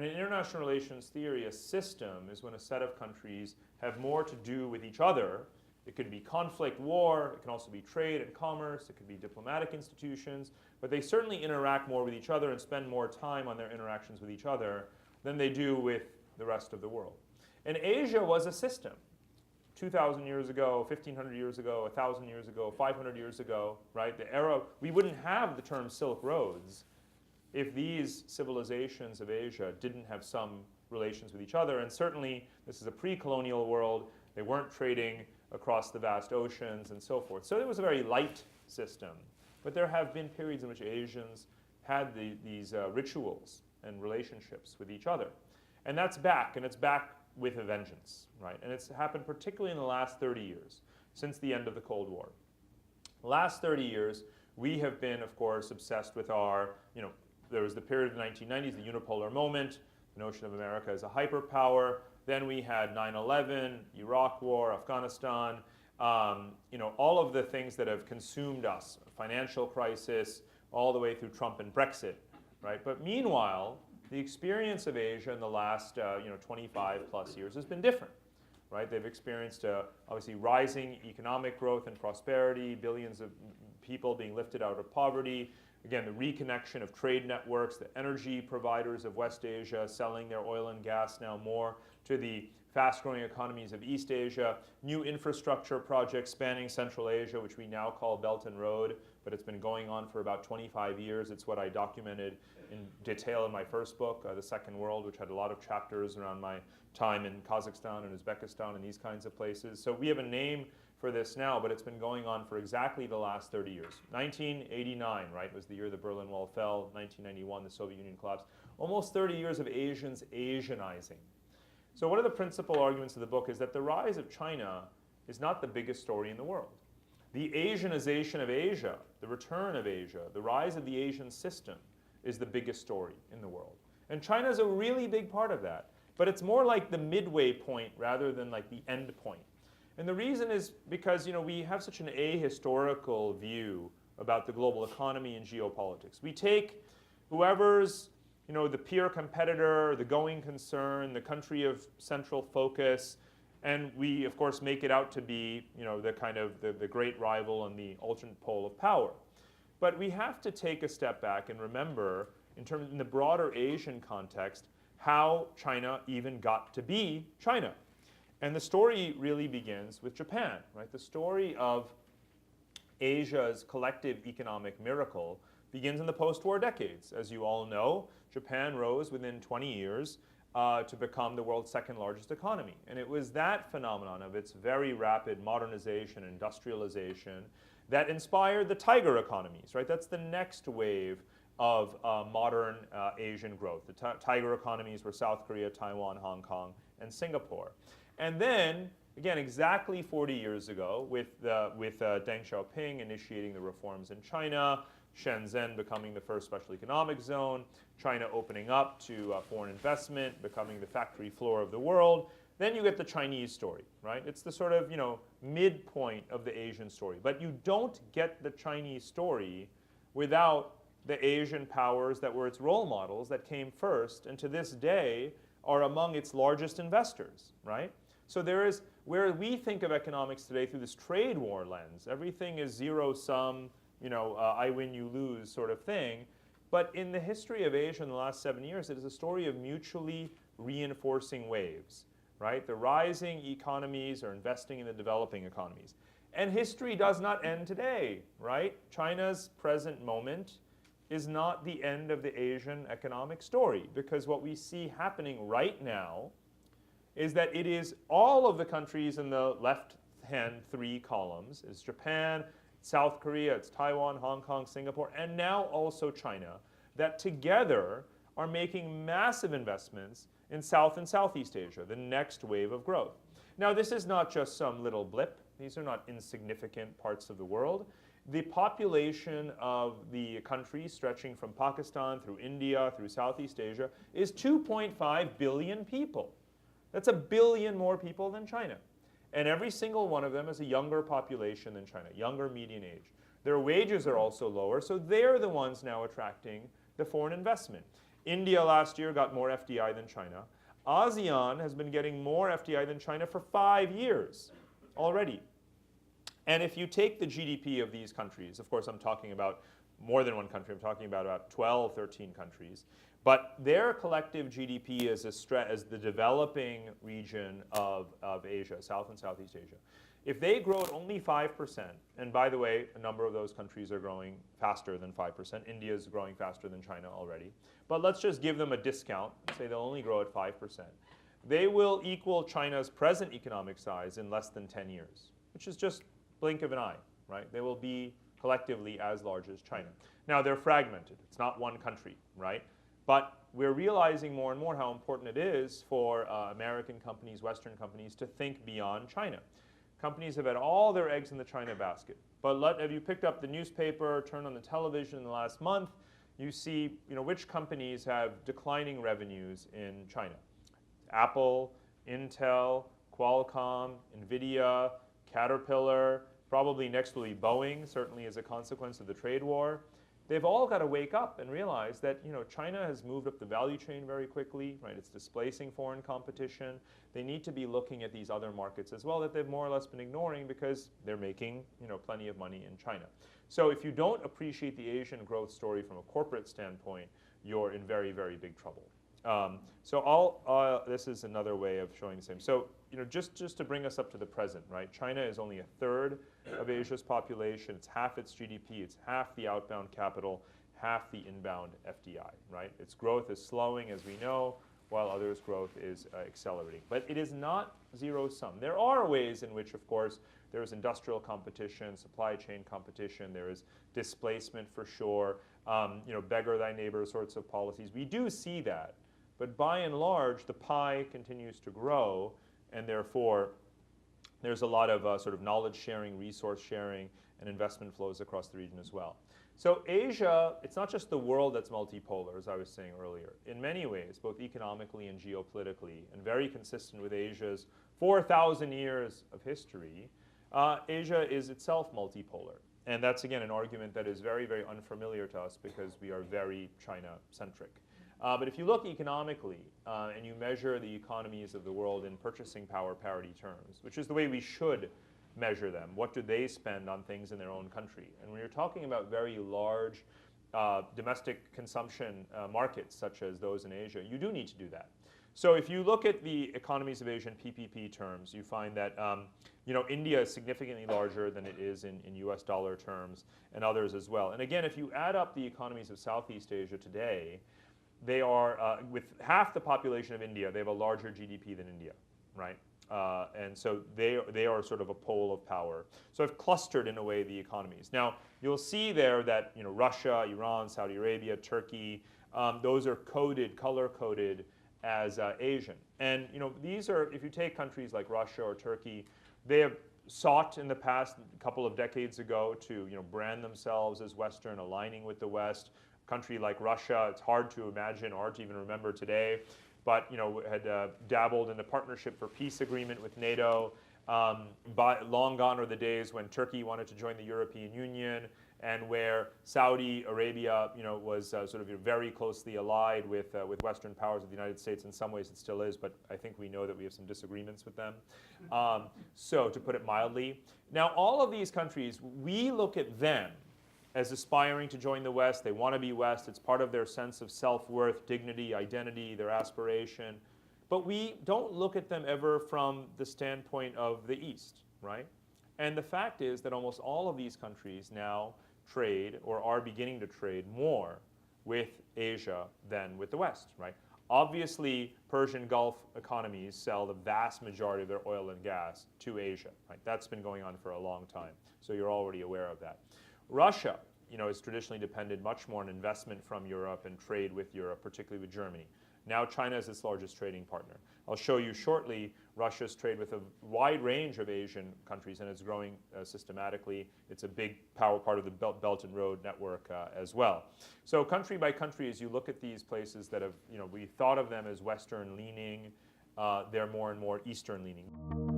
And in international relations theory, a system is when a set of countries have more to do with each other. It could be conflict, war, it can also be trade and commerce, it could be diplomatic institutions, but they certainly interact more with each other and spend more time on their interactions with each other than they do with the rest of the world. And Asia was a system. 2,000 years ago, 1,500 years ago, 1,000 years ago, 500 years ago, right? The era, we wouldn't have the term Silk Roads if these civilizations of Asia didn't have some relations with each other. And certainly, this is a pre-colonial world. They weren't trading across the vast oceans and so forth. So it was a very light system. But there have been periods in which Asians had these rituals and relationships with each other. And that's back, and it's back with a vengeance, right? And it's happened particularly in the last 30 years, since the end of the Cold War. The last 30 years, we have been, of course, obsessed with our, there was the period of the 1990s, the unipolar moment, the notion of America as a hyperpower. Then we had 9/11, Iraq War, Afghanistan, all of the things that have consumed us, financial crisis, all the way through Trump and Brexit, right? But meanwhile, the experience of Asia in the last 25 plus years has been different, right? They've experienced obviously rising economic growth and prosperity, billions of people being lifted out of poverty. Again, the reconnection of trade networks, the energy providers of West Asia selling their oil and gas now more to the fast-growing economies of East Asia, new infrastructure projects spanning Central Asia, which we now call Belt and Road, but it's been going on for about 25 years. It's what I documented in detail in my first book, The Second World, which had a lot of chapters around my time in Kazakhstan and Uzbekistan and these kinds of places. So we have a name for this now, but it's been going on for exactly the last 30 years. 1989, right, was the year the Berlin Wall fell. 1991, the Soviet Union collapsed. Almost 30 years of Asians Asianizing. So one of the principal arguments of the book is that the rise of China is not the biggest story in the world. The Asianization of Asia, the return of Asia, the rise of the Asian system is the biggest story in the world. And China is a really big part of that. But it's more like the midway point rather than like the end point. And the reason is because we have such an ahistorical view about the global economy and geopolitics. We take whoever's the peer competitor, the going concern, the country of central focus, and we, of course, make it out to be the kind of the great rival and the alternate pole of power. But we have to take a step back and remember, in the broader Asian context, how China even got to be China. And the story really begins with Japan, right? The story of Asia's collective economic miracle begins in the post-war decades. As you all know, Japan rose within 20 years to become the world's second largest economy. And it was that phenomenon of its very rapid modernization, industrialization, that inspired the tiger economies, right? That's the next wave of modern Asian growth. The tiger economies were South Korea, Taiwan, Hong Kong, and Singapore. And then, again, exactly 40 years ago, with Deng Xiaoping initiating the reforms in China, Shenzhen becoming the first special economic zone, China opening up to foreign investment, becoming the factory floor of the world, then you get the Chinese story, right? It's the sort of, midpoint of the Asian story. But you don't get the Chinese story without the Asian powers that were its role models that came first and to this day are among its largest investors, right? So there is, where we think of economics today through this trade war lens, everything is zero-sum, I win, you lose sort of thing. But in the history of Asia in the last 7 years, it is a story of mutually reinforcing waves, right? The rising economies are investing in the developing economies. And history does not end today, right? China's present moment is not the end of the Asian economic story, because what we see happening right now is that it is all of the countries in the left-hand 3 columns, is Japan, South Korea, it's Taiwan, Hong Kong, Singapore, and now also China, that together are making massive investments in South and Southeast Asia, the next wave of growth. Now, this is not just some little blip. These are not insignificant parts of the world. The population of the countries stretching from Pakistan through India, through Southeast Asia, is 2.5 billion people. That's 1 billion more people than China. And every single one of them has a younger population than China, younger median age. Their wages are also lower, so they're the ones now attracting the foreign investment. India last year got more FDI than China. ASEAN has been getting more FDI than China for 5 years already. And if you take the GDP of these countries, of course I'm talking about more than one country, I'm talking about 12, 13 countries, but their collective GDP as the developing region of Asia, South and Southeast Asia, if they grow at only 5%, and by the way, a number of those countries are growing faster than 5%, India is growing faster than China already, but let's just give them a discount, say they'll only grow at 5%, they will equal China's present economic size in less than 10 years, which is just blink of an eye, right? They will be collectively as large as China. Now they're fragmented, it's not one country, right? But we're realizing more and more how important it is for American companies, Western companies to think beyond China. Companies have had all their eggs in the China basket. But have you picked up the newspaper, turned on the television in the last month, you see which companies have declining revenues in China. Apple, Intel, Qualcomm, NVIDIA, Caterpillar, probably next will be Boeing, certainly as a consequence of the trade war. They've all got to wake up and realize that China has moved up the value chain very quickly, right? It's displacing foreign competition. They need to be looking at these other markets as well that they've more or less been ignoring because they're making plenty of money in China. So if you don't appreciate the Asian growth story from a corporate standpoint, you're in very, very big trouble. This is another way of showing the same. So just to bring us up to the present, right? China is only a third of Asia's population. It's half its GDP. It's half the outbound capital, half the inbound FDI, right? Its growth is slowing, as we know, while others' growth is accelerating. But it is not zero sum. There are ways in which, of course, there is industrial competition, supply chain competition. There is displacement for sure. Beggar thy neighbor sorts of policies. We do see that. But by and large, the pie continues to grow, and therefore, there's a lot of sort of knowledge sharing, resource sharing, and investment flows across the region as well. So Asia, it's not just the world that's multipolar, as I was saying earlier. In many ways, both economically and geopolitically, and very consistent with Asia's 4,000 years of history, Asia is itself multipolar. And that's, again, an argument that is very, very unfamiliar to us because we are very China-centric. But if you look economically and you measure the economies of the world in purchasing power parity terms, which is the way we should measure them, what do they spend on things in their own country? And when you're talking about very large domestic consumption markets, such as those in Asia, you do need to do that. So if you look at the economies of Asia in PPP terms, you find that India is significantly larger than it is in US dollar terms, and others as well. And again, if you add up the economies of Southeast Asia today, they are, with half the population of India, they have a larger GDP than India, right? And so they are sort of a pole of power. So I've clustered, in a way, the economies. Now, you'll see there that Russia, Iran, Saudi Arabia, Turkey, those are color-coded as Asian. And these are, if you take countries like Russia or Turkey, they have sought in the past, a couple of decades ago, to brand themselves as Western, aligning with the West. Country like Russia, it's hard to imagine or to even remember today, but had dabbled in a partnership for peace agreement with NATO. Long gone are the days when Turkey wanted to join the European Union, and where Saudi Arabia, was sort of very closely allied with Western powers of the United States. In some ways, it still is, but I think we know that we have some disagreements with them. So, to put it mildly, now all of these countries, we look at them as aspiring to join the West. They want to be West. It's part of their sense of self-worth, dignity, identity, their aspiration. But we don't look at them ever from the standpoint of the East, right? And the fact is that almost all of these countries now trade, or are beginning to trade, more with Asia than with the West, right? Obviously, Persian Gulf economies sell the vast majority of their oil and gas to Asia, right? That's been going on for a long time, so you're already aware of that. Russia, is traditionally depended much more on investment from Europe and trade with Europe, particularly with Germany. Now China is its largest trading partner. I'll show you shortly Russia's trade with a wide range of Asian countries, and it's growing systematically. It's a big part of the Belt and Road network as well. So country by country, as you look at these places that have, we thought of them as Western leaning, they're more and more Eastern leaning.